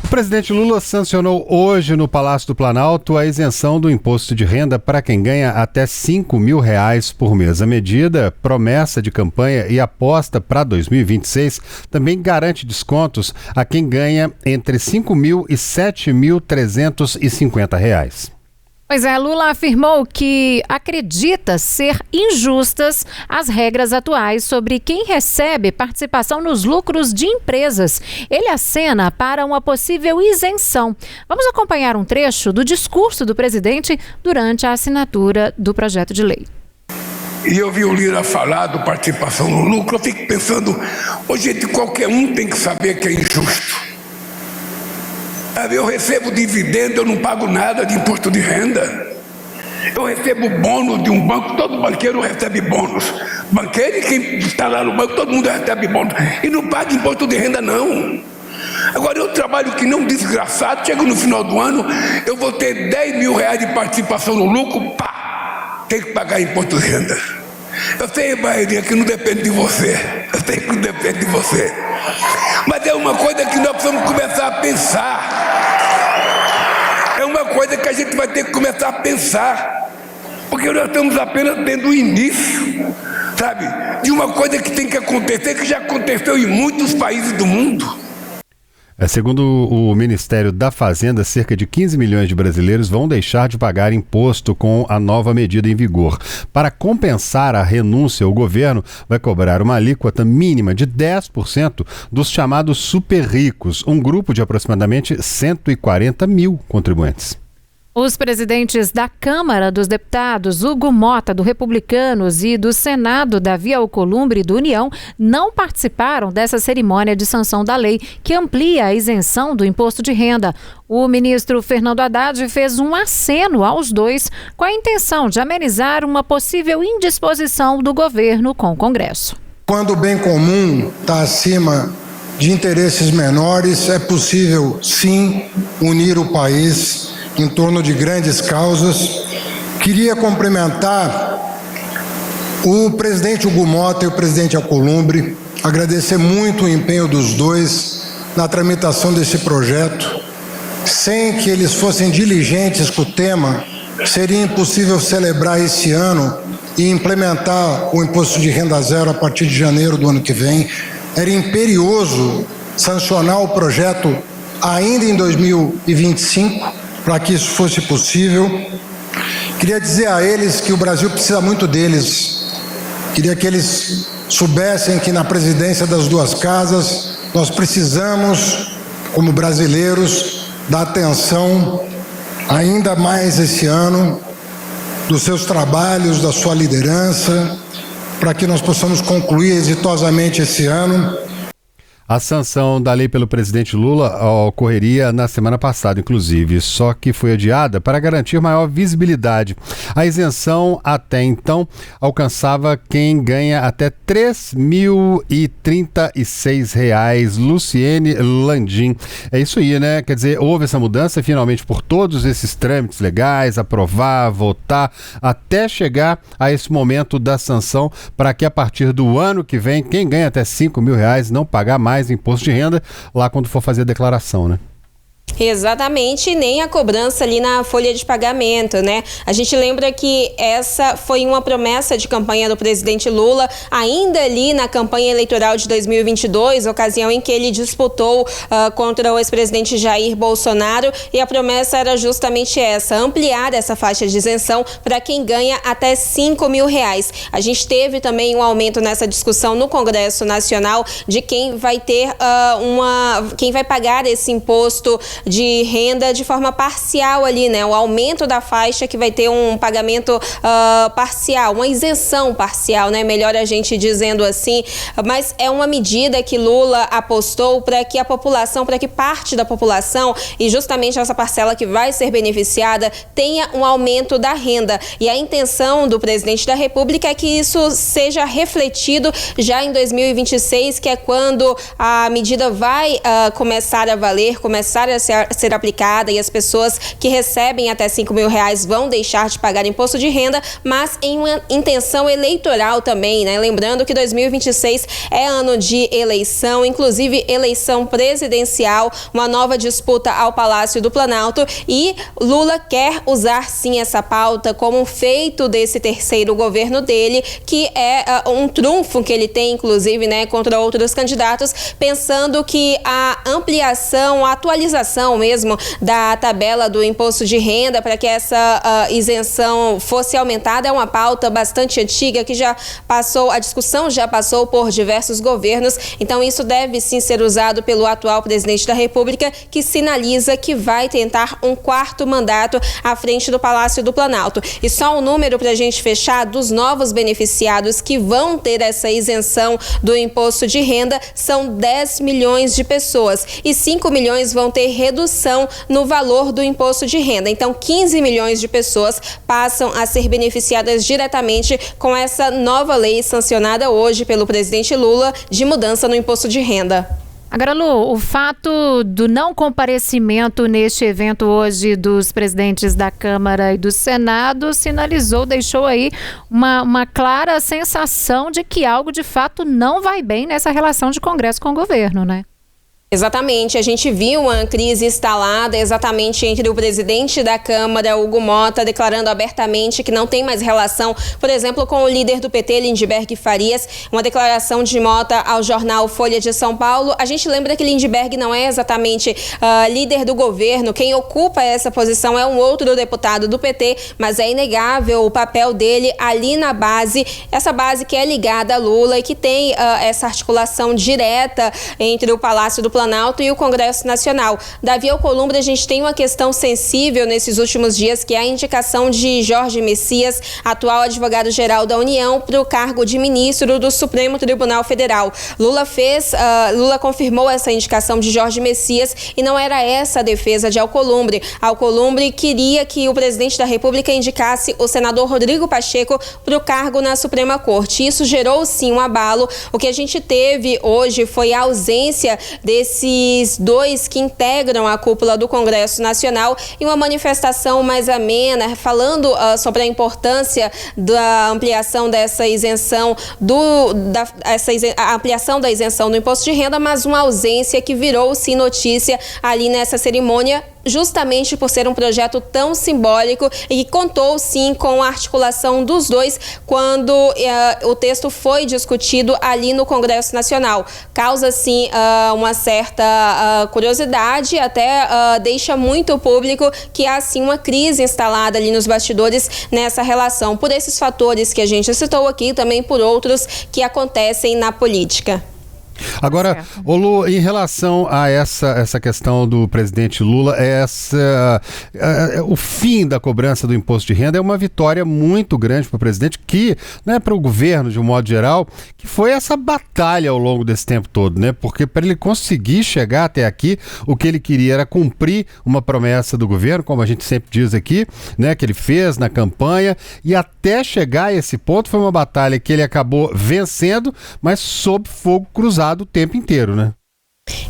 O presidente Lula sancionou hoje no Palácio do Planalto a isenção do imposto de renda para quem ganha até R$5.000 por mês. A medida, promessa de campanha e aposta para 2026, também garante descontos a quem ganha entre R$5.000 e R$7.350. Pois é, Lula afirmou que acredita ser injustas as regras atuais sobre quem recebe participação nos lucros de empresas. Ele acena para uma possível isenção. Vamos acompanhar um trecho do discurso do presidente durante a assinatura do projeto de lei. E eu vi o Lira falar do participação no lucro, eu fico pensando, gente, qualquer um tem que saber que é injusto. Eu recebo dividendo, eu não pago nada de imposto de renda. Eu recebo bônus de um banco, todo banqueiro recebe bônus. Banqueiro e quem está lá no banco, todo mundo recebe bônus. E não paga imposto de renda, não. Agora eu trabalho que nem um desgraçado, chego no final do ano, eu vou ter R$10.000 de participação no lucro, tem que pagar imposto de renda. Eu sei, Bahia, que não depende de você. Eu sei que não depende de você. Mas é uma coisa que nós precisamos começar a pensar. É uma coisa que a gente vai ter que começar a pensar. Porque nós estamos apenas tendo o início, sabe? De uma coisa que tem que acontecer, que já aconteceu em muitos países do mundo. Segundo o Ministério da Fazenda, cerca de 15 milhões de brasileiros vão deixar de pagar imposto com a nova medida em vigor. Para compensar a renúncia, o governo vai cobrar uma alíquota mínima de 10% dos chamados super ricos, um grupo de aproximadamente 140 mil contribuintes. Os presidentes da Câmara dos Deputados, Hugo Mota, do Republicanos, e do Senado, Davi Alcolumbre, do União, não participaram dessa cerimônia de sanção da lei que amplia a isenção do imposto de renda. O ministro Fernando Haddad fez um aceno aos dois com a intenção de amenizar uma possível indisposição do governo com o Congresso. Quando o bem comum está acima de interesses menores, é possível, sim, unir o país em torno de grandes causas. Queria cumprimentar o presidente Hugo Mota e o presidente Alcolumbre, agradecer muito o empenho dos dois na tramitação desse projeto. Sem que eles fossem diligentes com o tema, seria impossível celebrar esse ano e implementar o imposto de renda zero a partir de janeiro do ano que vem. Era imperioso sancionar o projeto ainda em 2025, para que isso fosse possível. Queria dizer a eles que o Brasil precisa muito deles. Queria que eles soubessem que na presidência das duas casas nós precisamos, como brasileiros, dar atenção ainda mais esse ano dos seus trabalhos, da sua liderança, para que nós possamos concluir exitosamente esse ano. A sanção da lei pelo presidente Lula ocorreria na semana passada, inclusive, só que foi adiada para garantir maior visibilidade. A isenção, até então, alcançava quem ganha até R$ 3.036. Luciene Landim. É isso aí, né? Quer dizer, houve essa mudança finalmente por todos esses trâmites legais, aprovar, votar, até chegar a esse momento da sanção para que a partir do ano que vem, quem ganha até R$5.000 não pagar mais imposto de renda lá quando for fazer a declaração, né? Exatamente, nem a cobrança ali na folha de pagamento, né? A gente lembra que essa foi uma promessa de campanha do presidente Lula, ainda ali na campanha eleitoral de 2022, ocasião em que ele disputou contra o ex-presidente Jair Bolsonaro, e a promessa era justamente essa, ampliar essa faixa de isenção para quem ganha até R$5.000. A gente teve também um aumento nessa discussão no Congresso Nacional de quem vai ter quem vai pagar esse imposto de renda de forma parcial ali, né? O aumento da faixa que vai ter um pagamento parcial, uma isenção parcial, né? Melhor a gente dizendo assim, mas é uma medida que Lula apostou para que a população, para que parte da população, e justamente essa parcela que vai ser beneficiada, tenha um aumento da renda. E a intenção do presidente da República é que isso seja refletido já em 2026, que é quando a medida vai começar a valer, começar a ser ser aplicada e as pessoas que recebem até R$5 mil vão deixar de pagar imposto de renda, mas em uma intenção eleitoral também, né? Lembrando que 2026 é ano de eleição, inclusive eleição presidencial, uma nova disputa ao Palácio do Planalto, e Lula quer usar sim essa pauta como um feito desse terceiro governo dele, que é um trunfo que ele tem, inclusive, né, contra outros candidatos, pensando que a ampliação, a atualização mesmo da tabela do imposto de renda para que essa isenção fosse aumentada é uma pauta bastante antiga que já passou, a discussão já passou por diversos governos, então isso deve sim ser usado pelo atual presidente da República, que sinaliza que vai tentar um quarto mandato à frente do Palácio do Planalto. E só um número para a gente fechar dos novos beneficiados que vão ter essa isenção do imposto de renda são 10 milhões de pessoas e 5 milhões vão ter redução no valor do imposto de renda. Então, 15 milhões de pessoas passam a ser beneficiadas diretamente com essa nova lei sancionada hoje pelo presidente Lula de mudança no imposto de renda. Agora, Lu, o fato do não comparecimento neste evento hoje dos presidentes da Câmara e do Senado sinalizou, deixou aí uma clara sensação de que algo de fato não vai bem nessa relação de Congresso com o governo, né? Exatamente, a gente viu uma crise instalada exatamente entre o presidente da Câmara, Hugo Mota, declarando abertamente que não tem mais relação, por exemplo, com o líder do PT, Lindbergh Farias, uma declaração de Mota ao jornal Folha de São Paulo. A gente lembra que Lindbergh não é exatamente líder do governo, quem ocupa essa posição é um outro deputado do PT, mas é inegável o papel dele ali na base, essa base que é ligada a Lula e que tem essa articulação direta entre o Palácio do Planalto e o Congresso Nacional. Davi Alcolumbre, a gente tem uma questão sensível nesses últimos dias, que é a indicação de Jorge Messias, atual advogado-geral da União, para o cargo de ministro do Supremo Tribunal Federal. Lula confirmou essa indicação de Jorge Messias e não era essa a defesa de Alcolumbre. Alcolumbre queria que o presidente da República indicasse o senador Rodrigo Pacheco para o cargo na Suprema Corte. Isso gerou sim um abalo. O que a gente teve hoje foi a ausência desses dois que integram a cúpula do Congresso Nacional e uma manifestação mais amena, falando sobre a importância da ampliação dessa isenção, a ampliação da isenção do imposto de renda, mas uma ausência que virou sim notícia ali nessa cerimônia, justamente por ser um projeto tão simbólico e que contou sim com a articulação dos dois quando o texto foi discutido ali no Congresso Nacional. Causa sim uma certa curiosidade, até deixa muito público que há sim uma crise instalada ali nos bastidores nessa relação, por esses fatores que a gente citou aqui, também por outros que acontecem na política. Agora, Lu, em relação a essa questão do presidente Lula, o fim da cobrança do imposto de renda é uma vitória muito grande para o presidente, que, né, para o governo de um modo geral, que foi essa batalha ao longo desse tempo todo, né? Porque para ele conseguir chegar até aqui, o que ele queria era cumprir uma promessa do governo, como a gente sempre diz aqui, né, que ele fez na campanha, e até chegar a esse ponto foi uma batalha que ele acabou vencendo, mas sob fogo cruzado o tempo inteiro, né?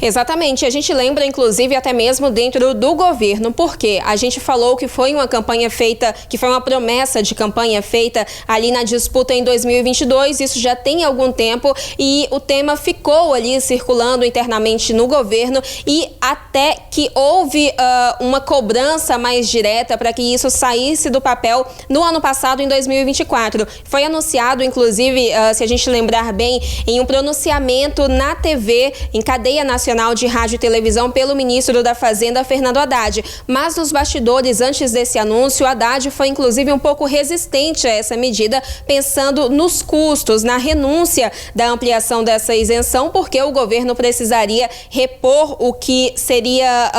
Exatamente, a gente lembra inclusive até mesmo dentro do governo, porque a gente falou que foi uma campanha feita, que foi uma promessa de campanha feita ali na disputa em 2022, isso já tem algum tempo e o tema ficou ali circulando internamente no governo e até que houve uma cobrança mais direta para que isso saísse do papel no ano passado, em 2024. Foi anunciado inclusive, se a gente lembrar bem, em um pronunciamento na TV, em cadeia nacional de rádio e televisão pelo ministro da Fazenda, Fernando Haddad. Mas nos bastidores, antes desse anúncio, Haddad foi inclusive um pouco resistente a essa medida, pensando nos custos, na renúncia da ampliação dessa isenção, porque o governo precisaria repor o que seria,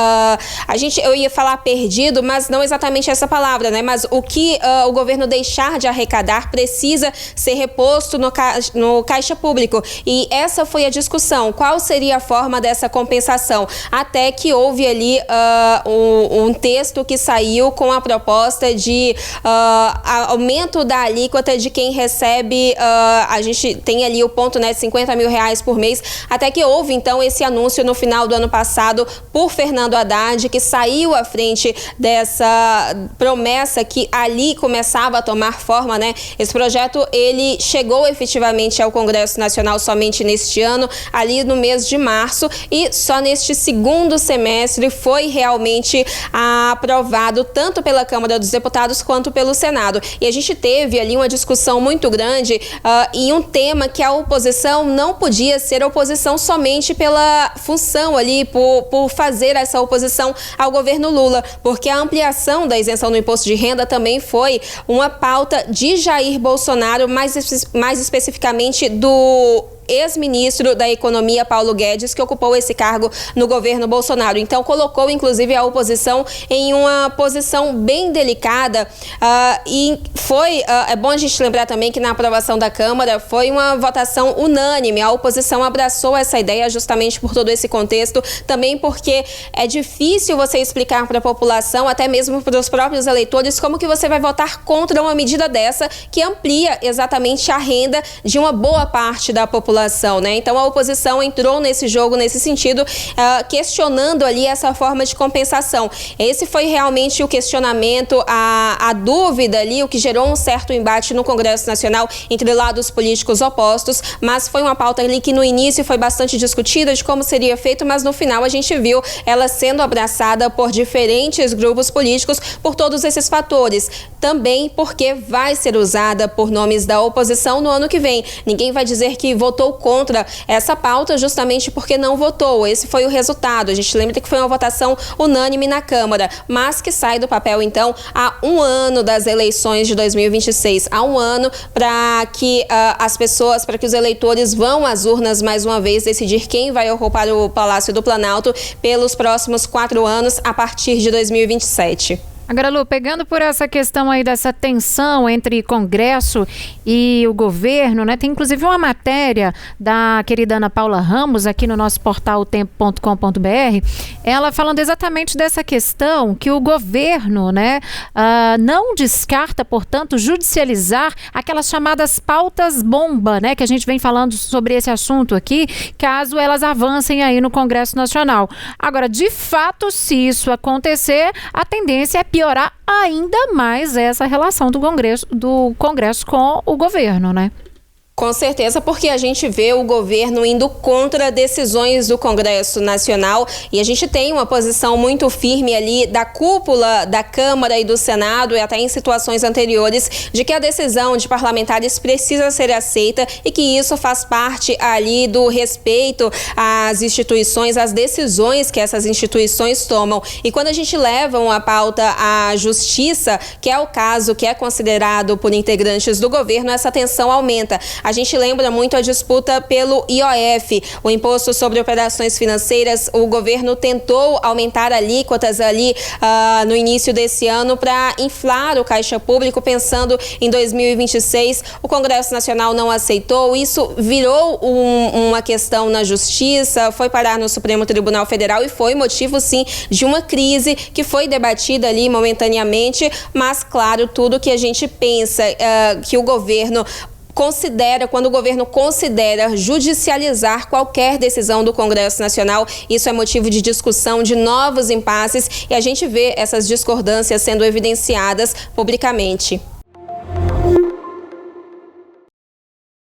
eu ia falar perdido, mas não exatamente essa palavra, né? Mas o que o governo deixar de arrecadar precisa ser reposto no caixa público. E essa foi a discussão. Qual seria a forma forma dessa compensação, até que houve ali um texto que saiu com a proposta de aumento da alíquota de quem recebe, a gente tem ali o ponto, né, de R$50 mil por mês, até que houve então esse anúncio no final do ano passado por Fernando Haddad, que saiu à frente dessa promessa que ali começava a tomar forma, né? Esse projeto, ele chegou efetivamente ao Congresso Nacional somente neste ano, ali no mês de março, e só neste segundo semestre foi realmente aprovado tanto pela Câmara dos Deputados quanto pelo Senado. E a gente teve ali uma discussão muito grande e um tema que a oposição não podia ser oposição somente pela função ali, por fazer essa oposição ao governo Lula, porque a ampliação da isenção do imposto de renda também foi uma pauta de Jair Bolsonaro, mais especificamente do ex-ministro da Economia, Paulo Guedes, que ocupou esse cargo no governo Bolsonaro. Então, colocou, inclusive, a oposição em uma posição bem delicada e foi, é bom a gente lembrar também que na aprovação da Câmara foi uma votação unânime. A oposição abraçou essa ideia justamente por todo esse contexto, também porque é difícil você explicar para a população, até mesmo para os próprios eleitores, como que você vai votar contra uma medida dessa que amplia exatamente a renda de uma boa parte da população. Né? Então a oposição entrou nesse jogo nesse sentido, questionando ali essa forma de compensação. Esse foi realmente o questionamento, a dúvida ali, o que gerou um certo embate no Congresso Nacional entre lados políticos opostos, mas foi uma pauta ali que no início foi bastante discutida de como seria feito, mas no final a gente viu ela sendo abraçada por diferentes grupos políticos por todos esses fatores. Também porque vai ser usada por nomes da oposição no ano que vem. Ninguém vai dizer que votou contra essa pauta justamente porque não votou. Esse foi o resultado. A gente lembra que foi uma votação unânime na Câmara, mas que sai do papel, então, há um ano das eleições de 2026. Há um ano para que para que os eleitores vão às urnas mais uma vez decidir quem vai ocupar o Palácio do Planalto pelos próximos 4 anos a partir de 2027. Agora, Lu, pegando por essa questão aí dessa tensão entre Congresso e o governo, né? Tem inclusive uma matéria da querida Ana Paula Ramos aqui no nosso portal tempo.com.br, ela falando exatamente dessa questão que o governo, né, não descarta, portanto, judicializar aquelas chamadas pautas bomba, né? Que a gente vem falando sobre esse assunto aqui, caso elas avancem aí no Congresso Nacional. Agora, de fato, se isso acontecer, a tendência é piorar ainda mais essa relação do Congresso com o governo, né? Com certeza, porque a gente vê o governo indo contra decisões do Congresso Nacional e a gente tem uma posição muito firme ali da cúpula da Câmara e do Senado e até em situações anteriores de que a decisão de parlamentares precisa ser aceita e que isso faz parte ali do respeito às instituições, às decisões que essas instituições tomam. E quando a gente leva uma pauta à justiça, que é o caso que é considerado por integrantes do governo, essa tensão aumenta. A gente lembra muito a disputa pelo IOF, o Imposto sobre Operações Financeiras. O governo tentou aumentar alíquotas ali no início desse ano para inflar o caixa público, pensando em 2026. O Congresso Nacional não aceitou. Isso virou uma questão na Justiça, foi parar no Supremo Tribunal Federal e foi motivo, sim, de uma crise que foi debatida ali momentaneamente, mas, claro, tudo que a gente pensa que o governo quando o governo considera judicializar qualquer decisão do Congresso Nacional, isso é motivo de discussão, de novos impasses, e a gente vê essas discordâncias sendo evidenciadas publicamente.